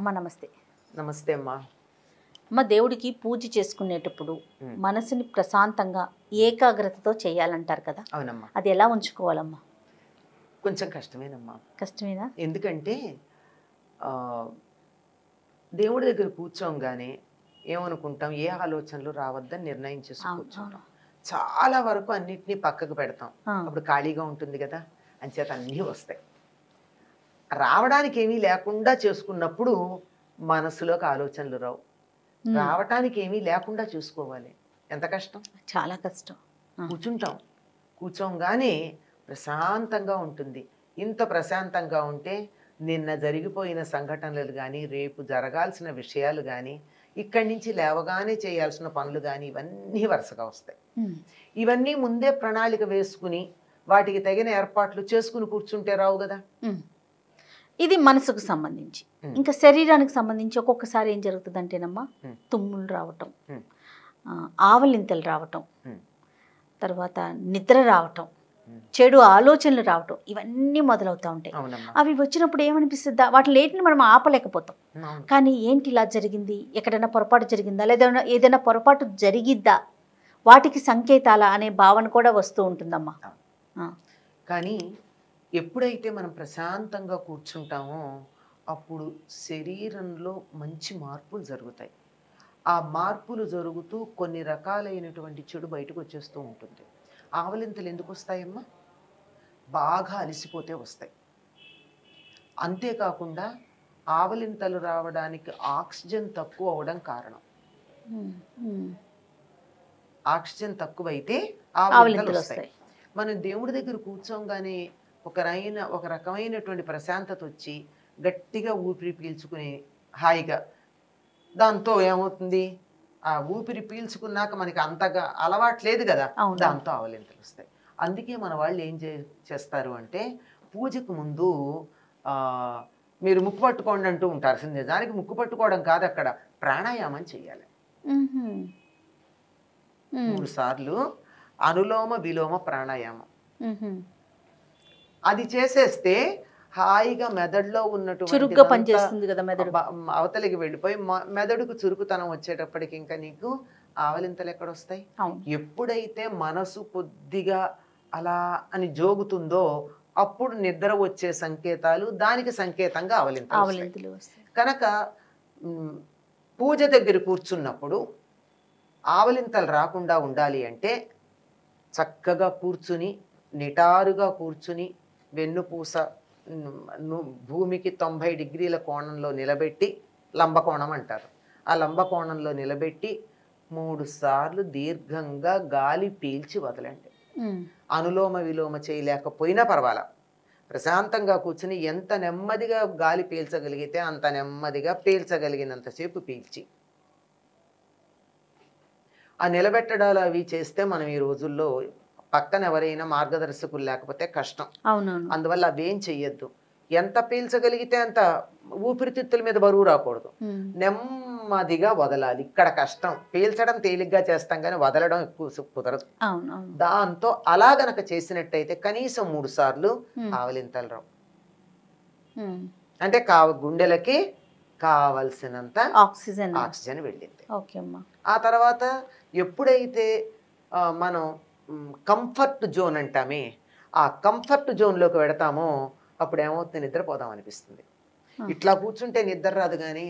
అమ్మ నమస్తే. నమస్తే అమ్మా. అమ్మ, దేవుడికి పూజ చేసుకునేటప్పుడు మనసుని ప్రశాంతంగా ఏకాగ్రతతో చేయాలంటారు కదా. అవునమ్మా. అది ఎలా ఉంచుకోవాలమ్మా? కొంచెం కష్టమేనమ్మా. కష్టమేనా? ఎందుకంటే దేవుడి దగ్గర కూర్చోంగానే ఏమనుకుంటాం, ఏ ఆలోచనలు రావద్దని నిర్ణయం చేసుకుంటాం. చాలా వరకు అన్నిటినీ పక్కకు పెడతాం. అప్పుడు ఖాళీగా ఉంటుంది కదా, అంచేత అన్నీ వస్తాయి. రావడానికి ఏమీ లేకుండా చేసుకున్నప్పుడు మనసులోకి ఆలోచనలు రావు. రావటానికి ఏమీ లేకుండా చూసుకోవాలి. ఎంత కష్టం, చాలా కష్టం. కూర్చోంగానే ప్రశాంతంగా ఉంటుంది. ఇంత ప్రశాంతంగా ఉంటే నిన్న జరిగిపోయిన సంఘటనలు కానీ, రేపు జరగాల్సిన విషయాలు కానీ, ఇక్కడి నుంచి లేవగానే చేయాల్సిన పనులు కానీ ఇవన్నీ వరుసగా వస్తాయి. ఇవన్నీ ముందే ప్రణాళిక వేసుకుని వాటికి తగిన ఏర్పాట్లు చేసుకుని కూర్చుంటే రావు కదా. ఇది మనసుకు సంబంధించి. ఇంకా శరీరానికి సంబంధించి ఒక్కొక్కసారి ఏం జరుగుతుందంటేనమ్మా, తుమ్ములు రావటం, ఆవలింతలు రావటం, తర్వాత నిద్ర రావటం, చెడు ఆలోచనలు రావటం, ఇవన్నీ మొదలవుతూ ఉంటాయి. అవి వచ్చినప్పుడు ఏమనిపిస్తుందా, వాటి లేటిని మనం ఆపలేకపోతాం. కానీ ఏంటి ఇలా జరిగింది, ఎక్కడైనా పొరపాటు జరిగిందా, లేదా ఏదైనా పొరపాటు జరిగిద్దా, వాటికి సంకేతాల అనే భావన కూడా వస్తూ ఉంటుందమ్మా. కానీ ఎప్పుడైతే మనం ప్రశాంతంగా కూర్చుంటామో అప్పుడు శరీరంలో మంచి మార్పులు జరుగుతాయి. ఆ మార్పులు జరుగుతూ కొన్ని రకాలైనటువంటి చెడు బయటకు వచ్చేస్తూ ఉంటుంది. ఆవలింతలు ఎందుకు వస్తాయమ్మా? బాగా అలసిపోతే వస్తాయి. అంతేకాకుండా ఆవలింతలు రావడానికి ఆక్సిజన్ తక్కువ అవడం కారణం. ఆక్సిజన్ తక్కువైతే ఆవలింతలు వస్తాయి. మనం దేవుడి దగ్గర కూర్చోగానే ఒక రకమైనటువంటి ప్రశాంతత వచ్చి గట్టిగా ఊపిరి పీల్చుకుని హాయిగా, దాంతో ఏమవుతుంది, ఆ ఊపిరి పీల్చుకున్నాక మనకి అంతగా అలవాట్లేదు కదా, దాంతో ఆవలింతలు వస్తాయి. అందుకే మన వాళ్ళు ఏం చేస్తారు అంటే, పూజకు ముందు మీరు ముక్కు పట్టుకోండి అంటూ ఉంటారు. నిజానికి ముక్కు పట్టుకోవడం కాదు, అక్కడ ప్రాణాయామం చేయాలి. 3 సార్లు అనులోమ విలోమ ప్రాణాయామం. అది చేసేస్తే హాయిగా మెదడులో ఉన్నటువంటి పనిచేస్తుంది కదా, మెదడు అవతలికి వెళ్ళిపోయి మెదడుకు చురుకుతనం వచ్చేటప్పటికి ఇంకా నీకు ఆవలింతలు ఎక్కడొస్తాయి. ఎప్పుడైతే మనసు కొద్దిగా అలా అని జోగుతుందో అప్పుడు నిద్ర వచ్చే సంకేతాలు, దానికి సంకేతంగా ఆవలింతలు వస్తాయి. కనుక పూజ దగ్గర కూర్చున్నప్పుడు ఆవలింతలు రాకుండా ఉండాలి అంటే చక్కగా కూర్చుని, నిటారుగా కూర్చుని, వెన్నుపూస భూమికి 90 డిగ్రీల కోణంలో నిలబెట్టి, లంబకోణం అంటారు, ఆ లంబకోణంలో నిలబెట్టి 3 సార్లు దీర్ఘంగా గాలి పీల్చి వదలండి. అనులోమ విలోమ చేయలేకపోయినా పర్వాలా, ప్రశాంతంగా కూర్చుని ఎంత నెమ్మదిగా గాలి పీల్చగలిగితే అంత నెమ్మదిగా పీల్చగలిగినంతసేపు పీల్చి, ఆ నిలబెట్టడాలు అవి చేస్తే మనం ఈ రోజుల్లో పక్కన ఎవరైనా మార్గదర్శకులు లేకపోతే కష్టం. అందువల్ల అవేం చెయ్యొద్దు. ఎంత పీల్చగలిగితే అంత, ఊపిరితిత్తుల మీద బరువు రాకూడదు, నెమ్మదిగా వదలాలి. ఇక్కడ కష్టం, పీల్చడం తేలిగ్గా చేస్తాం కానీ వదలడం ఎక్కువ కుదరదు. దాంతో అలా గనక చేసినట్టయితే కనీసం 3 సార్లు ఆవలింతలు రావు. అంటే గుండెలకి కావలసినంత ఆక్సిజన్ వెళ్ళింది. ఆ తర్వాత ఎప్పుడైతే మనం కంఫర్ట్ జోన్ అంటామే, ఆ కంఫర్ట్ జోన్లోకి వెడతామో అప్పుడు ఏమవుతుంది, నిద్రపోదాం అనిపిస్తుంది. ఇట్లా కూర్చుంటే నిద్ర రాదు, కానీ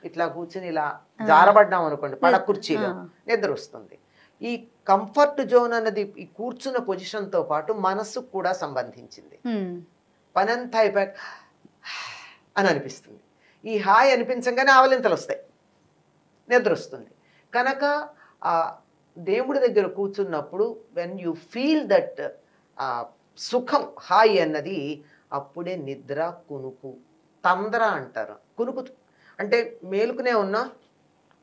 ఇట్లా కూర్చుని ఇలా జారబడ్డాం అనుకోండి పడ కుర్చీలో, నిద్ర వస్తుంది. ఈ కంఫర్ట్ జోన్ అన్నది ఈ కూర్చున్న పొజిషన్తో పాటు మనస్సుకు కూడా సంబంధించింది. పనంతా అయిపోయాక అని అనిపిస్తుంది. ఈ హాయ్ అనిపించగానే ఆవలింతలు వస్తాయి, నిద్ర వస్తుంది. కనుక ఆ దేవుడి దగ్గర కూర్చున్నప్పుడు వెన్ యూ ఫీల్ దట్ సుఖం, హాయ్ అన్నది, అప్పుడే నిద్ర, కునుకు, తంద్ర అంటారు. కునుకు అంటే మేలుకునే ఉన్నా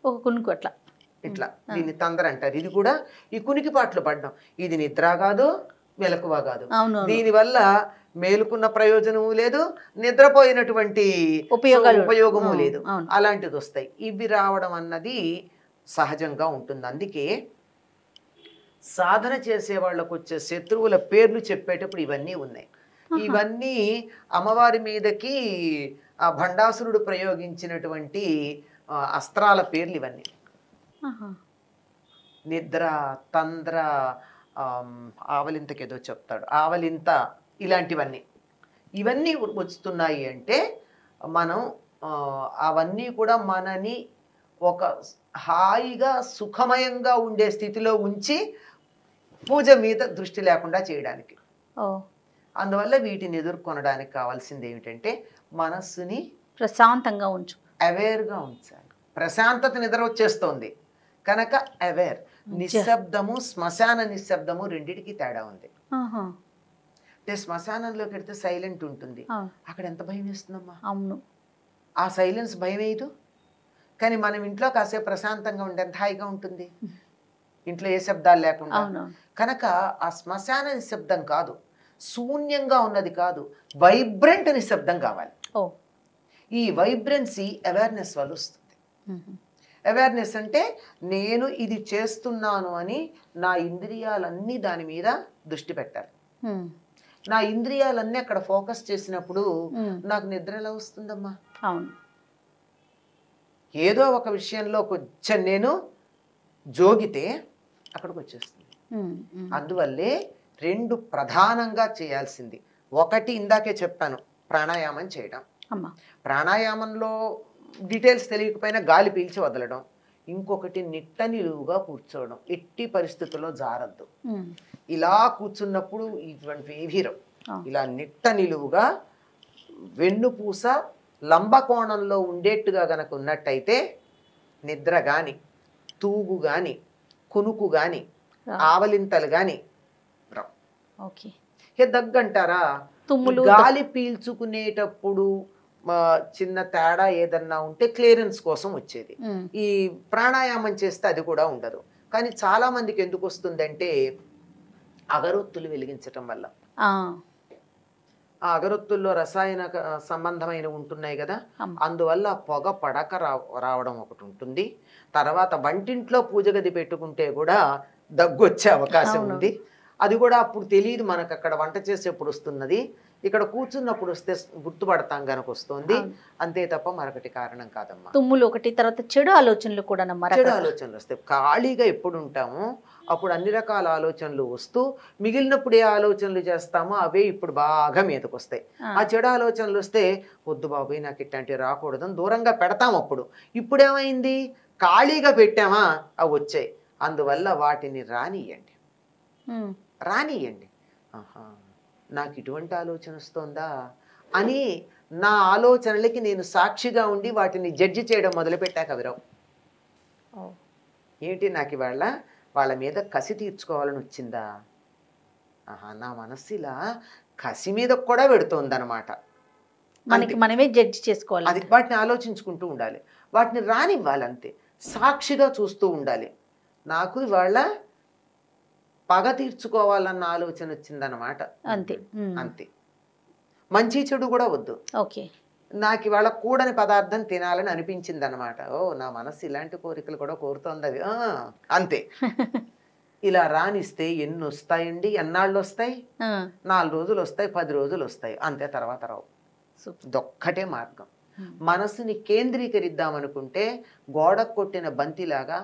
ఒక కునుకు, అట్లా ఇట్లా, దీన్ని తంద్ర అంటారు. ఇది కూడా ఈ కునికిపాట్లు పడ్డం, ఇది నిద్ర కాదు, మెలకువ కాదు. దీనివల్ల మేలుకున్న ప్రయోజనము లేదు, నిద్రపోయినటువంటి ఉపయోగము లేదు. అలాంటిది వస్తాయి. ఇవి రావడం అన్నది సహజంగా ఉంటుంది. అందుకే సాధన చేసే వాళ్ళకు వచ్చే శత్రువుల పేర్లు చెప్పేటప్పుడు ఇవన్నీ ఉన్నాయి. ఇవన్నీ అమ్మవారి మీదకి ఆ భండాసురుడు ప్రయోగించినటువంటి అస్త్రాల పేర్లు ఇవన్నీ. నిద్ర, తంద్ర, ఆవలింతకేదో చెప్తాడు, ఆవలింత, ఇలాంటివన్నీ ఇవన్నీ వస్తున్నాయి అంటే మనం అవన్నీ కూడా మనని ఒక హాయిగా సుఖమయంగా ఉండే స్థితిలో ఉంచి పూజ మీద దృష్టి లేకుండా చేయడానికి. అందువల్ల వీటిని ఎదుర్కొనడానికి కావాల్సింది ఏమిటంటే మనస్సుని ప్రశాంతంగా ఉంచు, అవేర్గా ఉంచాలి. ప్రశాంతత నిద్ర వచ్చేస్తోంది కనుక అవేర్. నిశ్శబ్దము, శ్మశాన నిశ్శబ్దము రెండిటికి తేడా ఉంది. అంటే శ్మశానంలోకి వెళ్తే సైలెంట్ ఉంటుంది, అక్కడ ఎంత భయం వేస్తుందమ్మా. అవును, ఆ సైలెన్స్ భయం వేయదు. కానీ మనం ఇంట్లో కాసేపు ప్రశాంతంగా ఉంటే ఎంత హాయిగా ఉంటుంది, ఇంట్లో ఏ శబ్దాలు లేకుండా. కనుక ఆ శ్మశాన నిశ్శబ్దం కాదు, శూన్యంగా ఉన్నది కాదు, వైబ్రెంట్ నిశ్శబ్దం కావాలి. ఈ వైబ్రెన్సీ అవేర్నెస్ వల్ల వస్తుంది. అవేర్నెస్ అంటే నేను ఇది చేస్తున్నాను అని నా ఇంద్రియాలన్నీ దాని మీద దృష్టి పెట్టాలి. నా ఇంద్రియాలన్నీ అక్కడ ఫోకస్ చేసినప్పుడు నాకు నిద్ర ఎలా వస్తుందమ్మా. అవును, ఏదో ఒక విషయంలో కొంచెం నేను జోగితే అక్కడికి వచ్చేస్తుంది. అందువల్లే రెండు ప్రధానంగా చేయాల్సింది. ఒకటి ఇందాకే చెప్పాను, ప్రాణాయామం చేయడం. ప్రాణాయామంలో డీటెయిల్స్ తెలియకపోయినా గాలి పీల్చి వదలడం. ఇంకొకటి నిట్ట నిలువుగా కూర్చోవడం, ఎట్టి పరిస్థితుల్లో జారద్దు. ఇలా కూర్చున్నప్పుడు ఇటువంటి ఏవీరం ఇలా నిట్ట నిలువుగా వెన్నుపూస లంబకోణంలో ఉండేట్టుగా గనక ఉన్నట్టయితే నిద్ర గాని, తూగు గాని, కునుకు గాని, ఆవలింతలు గాని దగ్గంటారా. గాలి పీల్చుకునేటప్పుడు చిన్న తేడా ఏదన్నా ఉంటే క్లియరెన్స్ కోసం వచ్చేది. ఈ ప్రాణాయామం చేస్తే అది కూడా ఉండదు. కానీ చాలా మందికి ఎందుకు వస్తుందంటే అగరొత్తులు వెలిగించటం వల్ల. ఆ అగరొత్తుల్లో రసాయన సంబంధమైన ఉంటున్నాయి కదా, అందువల్ల పొగ పడక రావడం ఒకటి ఉంటుంది. తర్వాత వంటింట్లో పూజ గది పెట్టుకుంటే కూడా దగ్గు వచ్చే అవకాశం ఉంది. అది కూడా అప్పుడు తెలియదు మనకు, అక్కడ వంట చేసేప్పుడు వస్తున్నది, ఇక్కడ కూర్చున్నప్పుడు వస్తే గుర్తుపడతాం గనక వస్తుంది, అంతే తప్ప మరొకటి కారణం కాదమ్మా. తుమ్ములు ఒకటి, తర్వాత చెడు ఆలోచనలు కూడా. చెడు ఆలోచనలు వస్తాయి. ఖాళీగా ఎప్పుడు ఉంటామో అప్పుడు అన్ని రకాల ఆలోచనలు వస్తూ మిగిలినప్పుడు ఏ ఆలోచనలు చేస్తామో అవే ఇప్పుడు బాగా మీదకి వస్తాయి. ఆ చెడు ఆలోచనలు వస్తే వద్దు బాబోయ్ నాకు ఇట్లాంటివి రాకూడదని దూరంగా పెడతాం. అప్పుడు ఇప్పుడేమైంది, ఖాళీగా పెట్టామా అవి వచ్చాయి. అందువల్ల వాటిని రానియండి. నాకు ఇటువంటి ఆలోచన వస్తుందా అని నా ఆలోచనలకి నేను సాక్షిగా ఉండి వాటిని జడ్జి చేయడం మొదలుపెట్టాక విరవు. ఏంటి నాకు ఇవాళ వాళ్ళ మీద కసి తీర్చుకోవాలని వచ్చిందా, నా మనస్సు ఇలా కసి మీద కూడా పెడుతోందనమాట. మనకి మనమే జడ్జి చేసుకోవాలి. అది వాటిని ఆలోచించుకుంటూ ఉండాలి, వాటిని రానివ్వాలి, అంతే. సాక్షిగా చూస్తూ ఉండాలి. నాకు ఇవాళ పగ తీర్చుకోవాలన్న ఆలోచన వచ్చిందనమాట, అంతే అంతే. మంచి చెడు కూడా వద్దు, నాకు ఇవాళ కూడని పదార్థం తినాలని అనిపించింది అనమాట. నా మనస్సు ఇలాంటి కోరికలు కూడా కోరుతోంది, అది అంతే. ఇలా రానిస్తే ఎన్ని వస్తాయండి, ఎన్నాళ్ళు వస్తాయి? 4 రోజులు వస్తాయి, 10 రోజులు వస్తాయి, అంతే. తర్వాత రావు. దొక్కటే మార్గం. మనసుని కేంద్రీకరిద్దామనుకుంటే గోడ కొట్టిన బంతిలాగా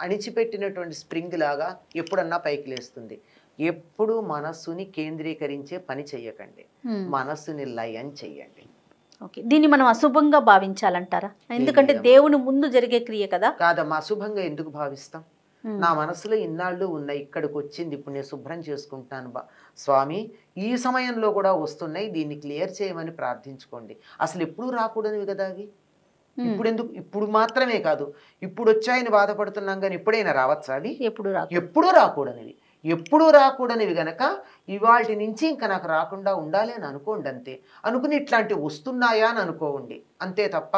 అణిచిపెట్టినటువంటి స్ప్రింగ్ లాగా ఎప్పుడన్నా పైకి లేస్తుంది. ఎప్పుడు మనస్సుని కేంద్రీకరించే పని చెయ్యకండి, మనస్సుని లయం చెయ్యండి. దీన్ని మనం అశుభంగా భావించాలంటారా? ఎందుకంటే దేవుని ముందు జరిగే క్రియ కదా. కాదమ్మా, అశుభంగా ఎందుకు భావిస్తాం? నా మనసులో ఇన్నాళ్ళు ఉన్నాయి, ఇక్కడికి వచ్చింది, ఇప్పుడు నేను శుభ్రం చేసుకుంటాను స్వామి, ఈ సమయంలో కూడా వస్తున్నాయి, దీన్ని క్లియర్ చేయమని ప్రార్థించుకోండి. అసలు ఎప్పుడు రాకూడనివి కదా అవి. ఇప్పుడు ఎందుకు, ఇప్పుడు మాత్రమే కాదు, ఇప్పుడు వచ్చాయని బాధపడుతున్నాం కానీ ఎప్పుడైనా రావచ్చా అవి? ఎప్పుడూ రాకూడనివి. ఎప్పుడూ రాకూడనివి గనక ఇవాటి నుంచి ఇంకా నాకు రాకుండా ఉండాలి అని అనుకోండి, అంతే. అనుకుని ఇట్లాంటివి వస్తున్నాయా అని అనుకోండి, అంతే తప్ప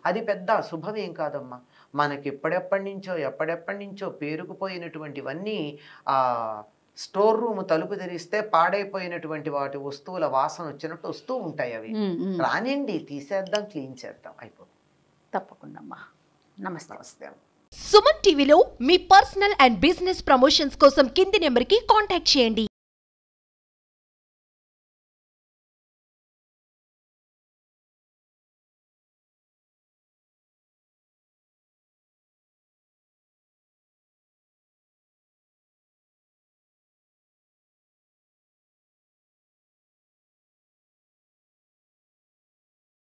అది పెద్ద అశుభమేం కాదమ్మా. మనకి ఎప్పటి నుంచో పేరుకుపోయినటువంటివన్నీ స్టోర్ రూమ్ తలుపు తెరిస్తే పాడైపోయినటువంటి వాటి వస్తువుల వాసన వచ్చినట్టు వస్తూ ఉంటాయి. అవి రానండి, తీసేద్దాం, క్లీన్ చేద్దాం, అయిపోతుంది. తప్పకుండా అమ్మా. నమస్తే. నమస్తే. సుమన్ టీవీలో మీ పర్సనల్ అండ్ బిజినెస్ ప్రమోషన్స్ కోసం కింది నెంబర్కి కాంటాక్ట్ చేయండి.